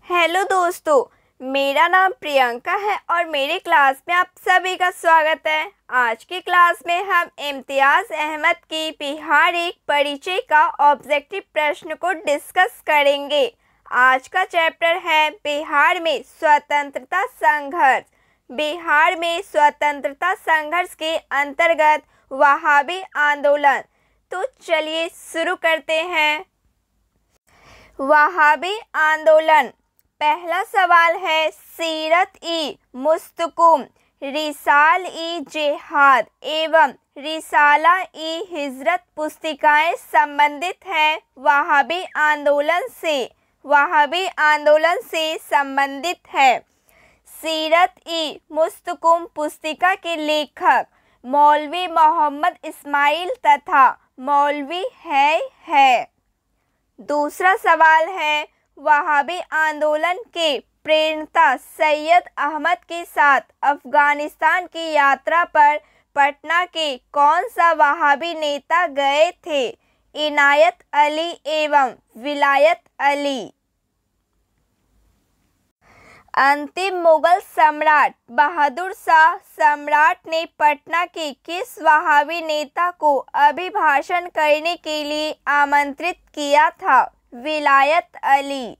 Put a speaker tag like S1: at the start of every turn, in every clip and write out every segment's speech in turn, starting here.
S1: Hello दोस्तों, मेरा नाम प्रियंका है और मेरे क्लास में आप सभी का स्वागत है। आज की क्लास में हम इम्तियाज़ अहमद की बिहार एक परिचय का ऑब्जेक्टिव प्रश्न को डिस्कस करेंगे। आज का चैप्टर है बिहार में स्वतंत्रता संघर्ष। बिहार में स्वतंत्रता संघर्ष के अंतर्गत वहाबी आंदोलन। तो चलिए शुरू करते हैं। वहाबी आंदोलन। पहला सवाल है, सीरत ई मुस्तकुम, रिसाल ई जिहाद एवं रिसाला ई हिजरत पुस्तिकाएं संबंधित हैं वहाबी आंदोलन से। वहाबी आंदोलन से संबंधित है। सीरत ई मुस्तकुम पुस्तिका के लेखक मौलवी मोहम्मद इस्माइल तथा मौलवी है। दूसरा सवाल है, वहाबी आंदोलन के प्रेरणा सैयद अहमद के साथ अफगानिस्तान की यात्रा पर पटना के कौन सा वहाबी नेता गए थे? इनायत अली एवं विलायत अली। अंतिम मुगल सम्राट बहादुर शाह सम्राट ने पटना के किस वहाबी नेता को अभिभाषण करने के लिए आमंत्रित किया था? विलायत अली।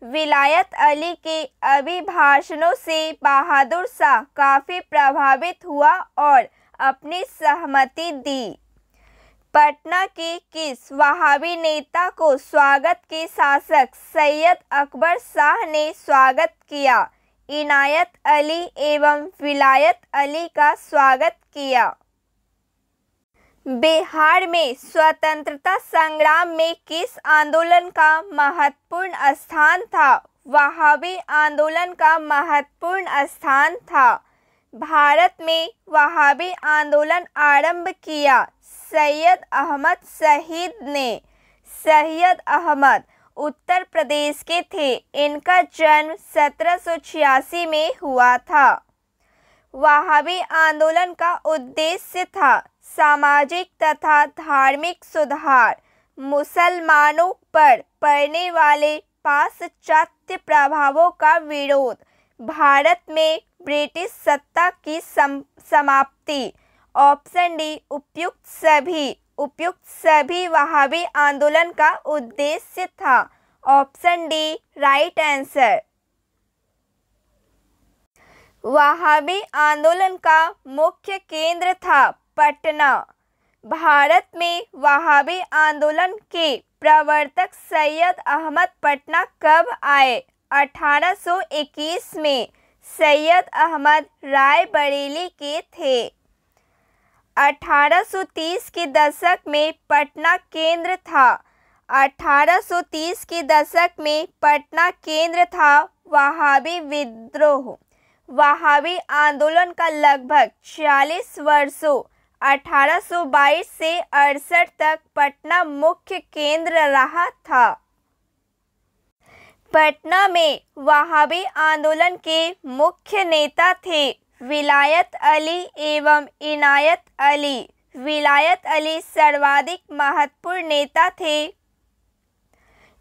S1: विलायत अली के अभिभाषणों से बहादुर शाह काफ़ी प्रभावित हुआ और अपनी सहमति दी। पटना के किस वहाबी नेता को स्वागत के शासक सैयद अकबर शाह ने स्वागत किया? इनायत अली एवं विलायत अली का स्वागत किया। बिहार में स्वतंत्रता संग्राम में किस आंदोलन का महत्वपूर्ण स्थान था? वहाबी आंदोलन का महत्वपूर्ण स्थान था। भारत में वहाबी आंदोलन आरंभ किया सैयद अहमद शहीद ने। सैयद अहमद उत्तर प्रदेश के थे। इनका जन्म 1786 में हुआ था। वहाबी आंदोलन का उद्देश्य था सामाजिक तथा धार्मिक सुधार, मुसलमानों पर पड़ने वाले पाश्चात्य प्रभावों का विरोध, भारत में ब्रिटिश सत्ता की समाप्ति। ऑप्शन डी उपयुक्त सभी वहाबी आंदोलन का उद्देश्य था। Option D right answer. Wahhabi आंदोलन का मुख्य केंद्र था पटना। भारत में वहाबी आंदोलन के प्रवर्तक सैयद अहमद पटना कब आए? 1821 में। सैयद अहमद रायबरेली के थे। 1830 के दशक में पटना केंद्र था। 1830 के दशक में पटना केंद्र था वहाबी विद्रोह। वहाबी आंदोलन का लगभग 40 वर्षों 1822 से 68 तक पटना मुख्य केंद्र रहा था। पटना में वहाबी आंदोलन के मुख्य नेता थे विलायत अली एवं इनायत अली। विलायत अली सर्वाधिक महत्वपूर्ण नेता थे।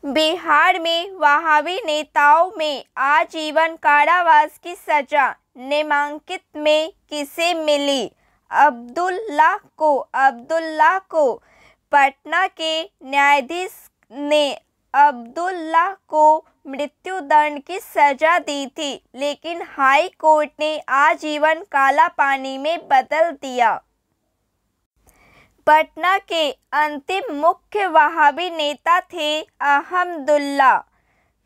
S1: बिहार में वहाबी नेताओं में आजीवन कारावास की सजा नामांकित में किसे मिली? अब्दुल्ला को। पटना के न्यायाधीश ने अब्दुल्ला को मृत्युदंड की सजा दी थी, लेकिन हाई कोर्ट ने आजीवन काला पानी में बदल दिया। पटना के अंतिम मुख्य वहाबी नेता थे अहमदुल्ला।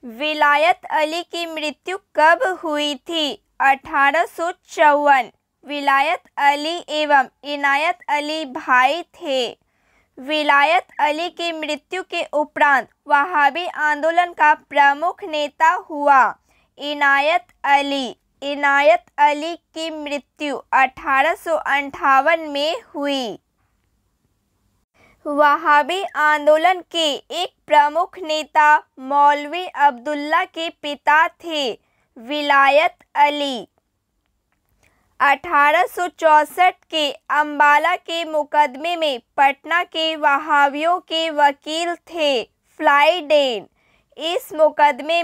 S1: विलायत अली की मृत्यु कब हुई थी? 1854। विलायत अली एवं इनायत अली भाई थे। विलायत अली की मृत्यु के उपरांत वहाबी आंदोलन का प्रमुख नेता हुआ इनायत अली। इनायत अली की मृत्यु 1858 में हुई। वहाबी आंदोलन के एक प्रमुख नेता मौलवी अब्दुल्ला के पिता थे विलायत अली। 1864 के अम्बाला के मुकदमे में पटना के वहाबियों के वकील थे फ्लाइडेन इस मुकदमे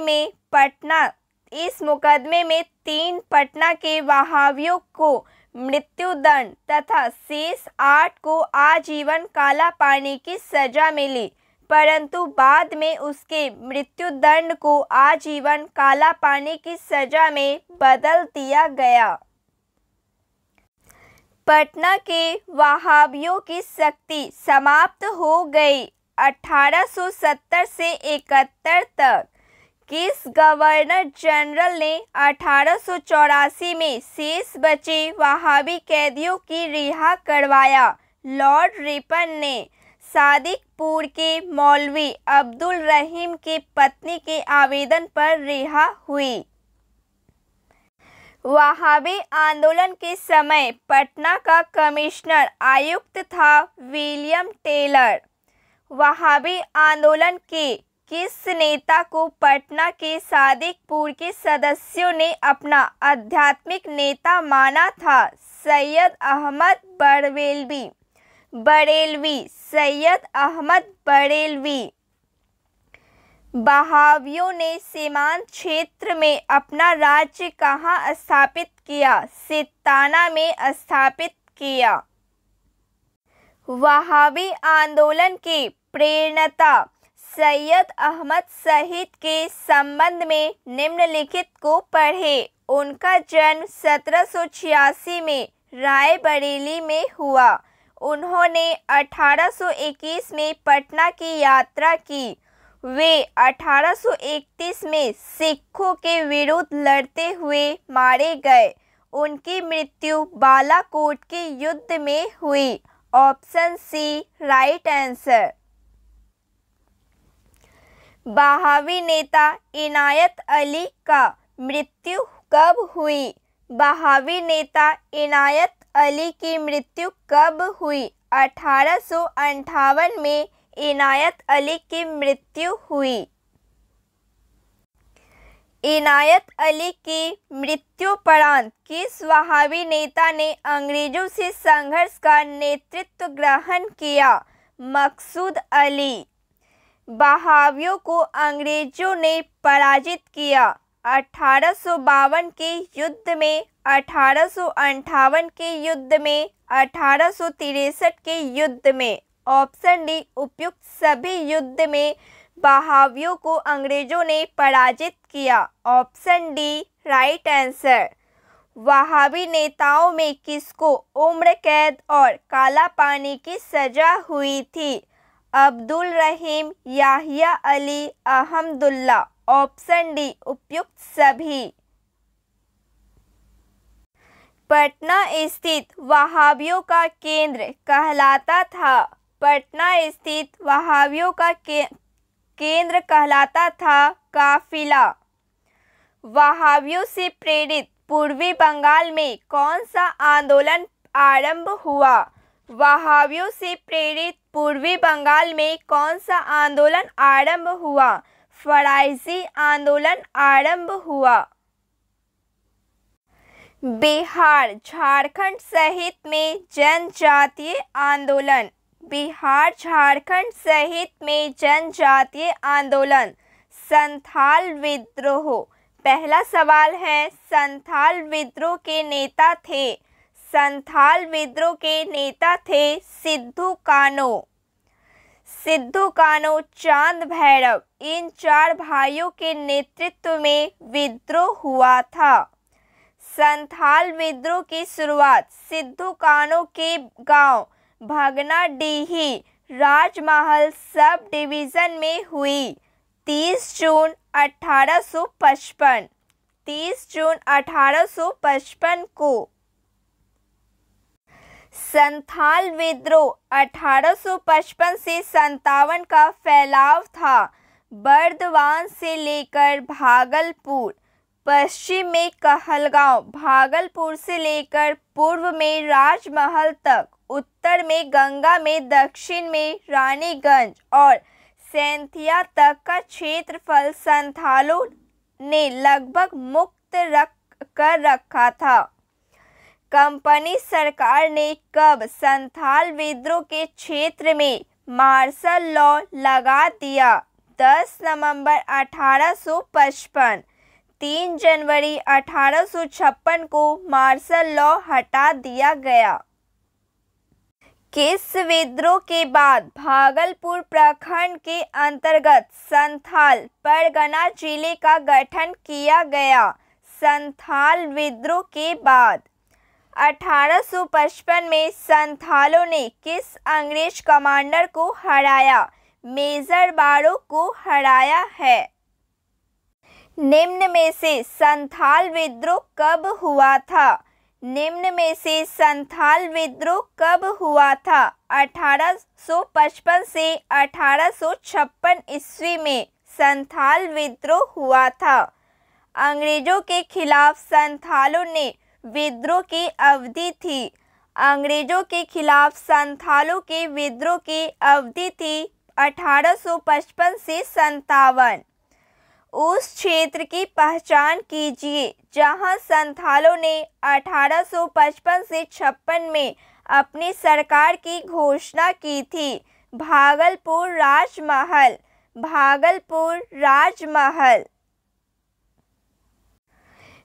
S1: में 3 पटना के वहाबियों को मृत्युदंड तथा शेष 8 को आजीवन काला पानी की सजा मिली, परंतु बाद में उसके मृत्युदंड को आजीवन काला पानी की सजा में बदल दिया गया। पटना के वहाबियों की शक्ति समाप्त हो गई। 1870 से 71 तक किस गवर्नर जनरल ने 1884 में शेष बचे वहाबी कैदियों की रिहा करवाया? लॉर्ड रिपन ने। सादिकपुर के मौलवी अब्दुल रहीम के पत्नी के आवेदन पर रिहा हुई। वहाबी आंदोलन के समय पटना का कमिश्नर आयुक्त था विलियम टेलर। वहाबी आंदोलन के किस नेता को पटना के सादिकपुर के सदस्यों ने अपना आध्यात्मिक नेता माना था? सैयद अहमद बरेलवी। सैयद अहमद बरेलवी। वहाबियों ने सीमांत क्षेत्र में अपना राज्य कहाँ स्थापित किया? सिताना में स्थापित किया। वहाबी आंदोलन के प्रेरणा सैयद अहमद शहीद के संबंध में निम्नलिखित को पढ़ें। उनका जन्म 1786 में रायबरेली में हुआ। उन्होंने 1821 में पटना की यात्रा की। वे 1831 में सिखों के विरुद्ध लड़ते हुए मारे गए। उनकी मृत्यु बालाकोट के युद्ध में हुई। Option C right answer. वहाबी नेता इनायत अली का मृत्यु कब हुई? वहाबी नेता इनायत अली की मृत्यु कब हुई? 1858 में इनायत अली की मृत्यु हुई। इनायत अली की मृत्युपरांत किस वहाबी नेता ने अंग्रेजों से संघर्ष का नेतृत्व ग्रहण किया? मकसूद अली। वहाबियों को अंग्रेजों ने पराजित किया। 1852 के युद्ध में, 1858 के युद्ध में, 1863 के युद्ध में। ऑप्शन डी उपयुक्त सभी युद्ध में वहाबियों को अंग्रेजों ने पराजित किया। Option D right answer. Wahhabi नेताओं में किसको उम्र कैद और काला पानी की सजा हुई थी? अब्दुल रहीम, याहिया अली, अहमदुल्ला। ऑप्शन डी उपयुक्त सभी। पटना स्थित वहाबियों का केंद्र कहलाता था। पटना स्थित वहाबियों का केंद्र कहलाता था काफिला। वहाबियों से प्रेरित पूर्वी बंगाल में कौन सा आंदोलन आरंभ हुआ? वहाबियों से प्रेरित पूर्वी बंगाल में कौन सा आंदोलन आरंभ हुआ? फराइजी आंदोलन आरंभ हुआ। बिहार झारखंड सहित में जनजातीय आंदोलन। बिहार झारखंड सहित में जनजातीय आंदोलन। संथाल विद्रोह। पहला सवाल है, संथाल विद्रोह के नेता थे। संथाल विद्रोह के नेता थे सिद्धू कानो। सिद्धू कानो, चांद भैरव, इन 4 भाइयों के नेतृत्व में विद्रोह हुआ था। संथाल विद्रोह की शुरुआत सिद्धू कानो के गांव भगनाडीही राजमहल सब डिवीजन में हुई। 30 जून 1855। 30 जून 1855 को। संथाल विद्रोह 1855 से 57 का फैलाव था। बर्दवान से लेकर भागलपुर, पश्चिम में कहलगांव, भागलपुर से लेकर पूर्व में राजमहल तक, उत्तर में गंगा में, दक्षिण में रानीगंज और सैंथिया तक का क्षेत्रफल संथालों ने लगभग मुक्त कर रखा था। कंपनी सरकार ने कब संथाल विद्रोह के क्षेत्र में मार्शल लॉ लगा दिया? 10 नवंबर 1855, 3 जनवरी 1856 को मार्शल लॉ हटा दिया गया। किस विद्रोह के बाद भागलपुर प्रखंड के अंतर्गत संथाल परगना जिले का गठन किया गया? संथाल विद्रोह के बाद 1855 में संथालों ने किस अंग्रेज कमांडर को हराया? मेजर बारो को हराया है। निम्न में से संथाल विद्रोह कब हुआ था? निम्न में से संथाल विद्रोह कब हुआ था? 1855 से 1856 ईस्वी में संथाल विद्रोह हुआ था। अंग्रेजों के खिलाफ संथालों ने विद्रोह की अवधि थी। अंग्रेजों के खिलाफ संथालों के विद्रोह की अवधि थी 1855 से 57। उस क्षेत्र की पहचान कीजिए जहां संथालों ने 1855 से 56 में अपनी सरकार की घोषणा की थी। भागलपुर राजमहल। भागलपुर राजमहल।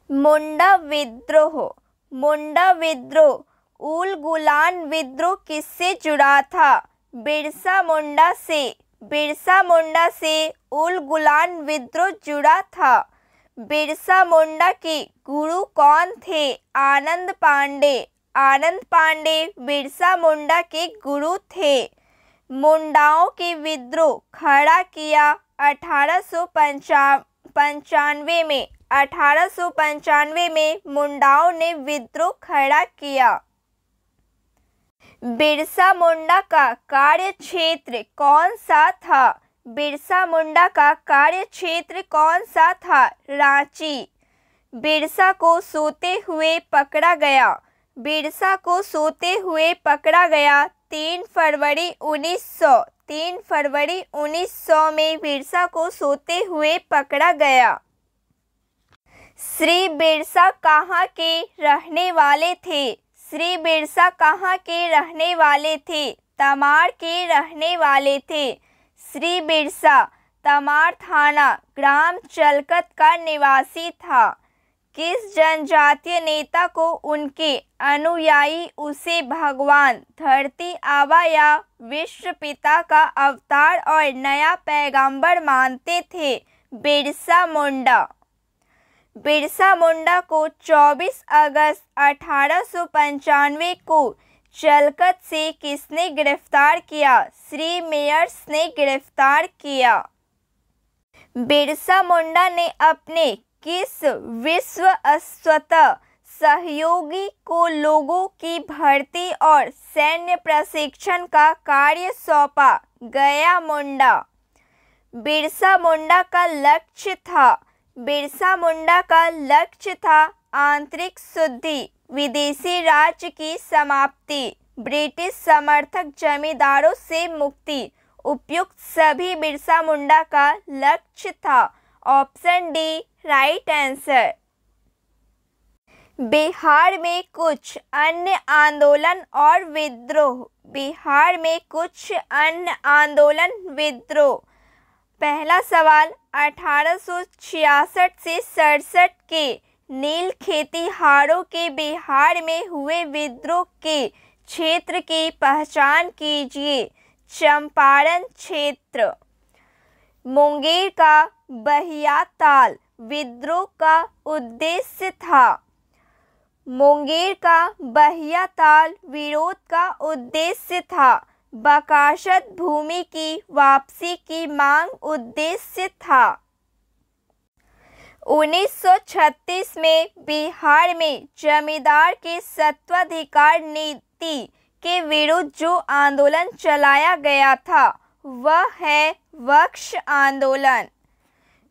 S1: मुंडा विद्रोह। मुंडा विद्रोह उल गुलान विद्रोह किससे जुड़ा था? बिरसा मुंडा से। बिरसा मुंडा से उल गुलान विद्रोह जुड़ा था। बिरसा मुंडा के गुरु कौन थे? आनंद पांडे। आनंद पांडे बिरसा मुंडा के गुरु थे। मुंडाओं के विद्रोह खड़ा किया 1895 में। 1895 में मुंडाओं ने विद्रोह खड़ा किया। बिरसा मुंडा का कार्य क्षेत्र कौन सा था? बिरसा मुंडा का कार्य क्षेत्र कौन सा था? रांची। बिरसा को सोते हुए पकड़ा गया। बिरसा को सोते हुए पकड़ा गया 3 फरवरी 1900। 3 फरवरी 1900 में बिरसा को सोते हुए पकड़ा गया। श्री बिरसा कहाँ के रहने वाले थे? श्री बिरसा कहाँ के रहने वाले थे? तमाड़ के रहने वाले थे। श्री बिरसा तमाड़ थाना ग्राम चलकत का निवासी था। किस जनजातीय नेता को उनके अनुयायी उसे भगवान, धरती आबा या विश्व पिता का अवतार और नया पैगंबर मानते थे? बिरसा मुंडा। बिरसा मुंडा को 24 अगस्त 1895 को चलकत से किसने गिरफ्तार किया? श्री मेयर्स ने गिरफ्तार किया। बिरसा मुंडा ने अपने किस विश्व स्वतः सहयोगी को लोगों की भर्ती और सैन्य प्रशिक्षण का कार्य सौंपा? गया मुंडा। बिरसा मुंडा का लक्ष्य था। बिरसा मुंडा का लक्ष्य था आंतरिक शुद्धि, विदेशी राज्य की समाप्ति, ब्रिटिश समर्थक जमींदारों से मुक्ति। उपयुक्त सभी बिरसा मुंडा का लक्ष्य था। Option D right answer. Bihar में कुछ अन्य आंदोलन और विद्रोह। बिहार में कुछ अन्य आंदोलन विद्रोह। पहला सवाल 1866 से 67 के नील खेतिहारों के बिहार में हुए विद्रोह के क्षेत्र की पहचान कीजिए। चंपारण क्षेत्र। मुंगेर का बहियाताल विद्रोह का उद्देश्य था। मुंगेर का बहियाताल विरोध का उद्देश्य था। बकाशत भूमि की वापसी की मांग उद्देश्य था। 1936 में बिहार में जमींदार के सत्वाधिकार नीति के विरुद्ध जो आंदोलन चलाया गया था वह है वक्ष आंदोलन।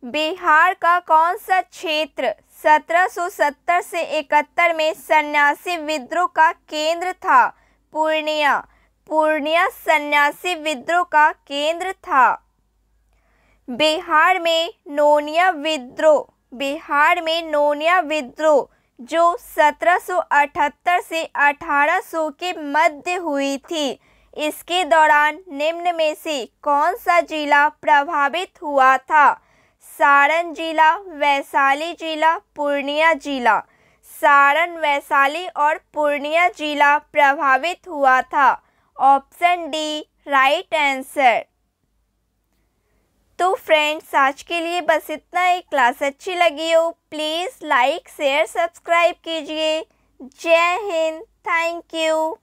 S1: बिहार का कौन सा क्षेत्र 1770 से 71 में सन्यासी विद्रोह का केंद्र था? पूर्णिया। पूर्णिया सन्यासी विद्रोह का केंद्र था। बिहार में नोनिया विद्रोह। बिहार में नोनिया विद्रोह जो 1778 से 1800 के मध्य हुई थी, इसके दौरान निम्न में से कौन सा जिला प्रभावित हुआ था? सारण जिला, वैशाली जिला, पूर्णिया जिला। सारण, वैशाली और पूर्णिया जिला प्रभावित हुआ था। Option D right answer. तो फ्रेंड्स, आज के लिए बस इतना ही। क्लास अच्छी लगी हो प्लीज़ लाइक शेयर सब्सक्राइब कीजिए। जय हिंद, थैंक यू।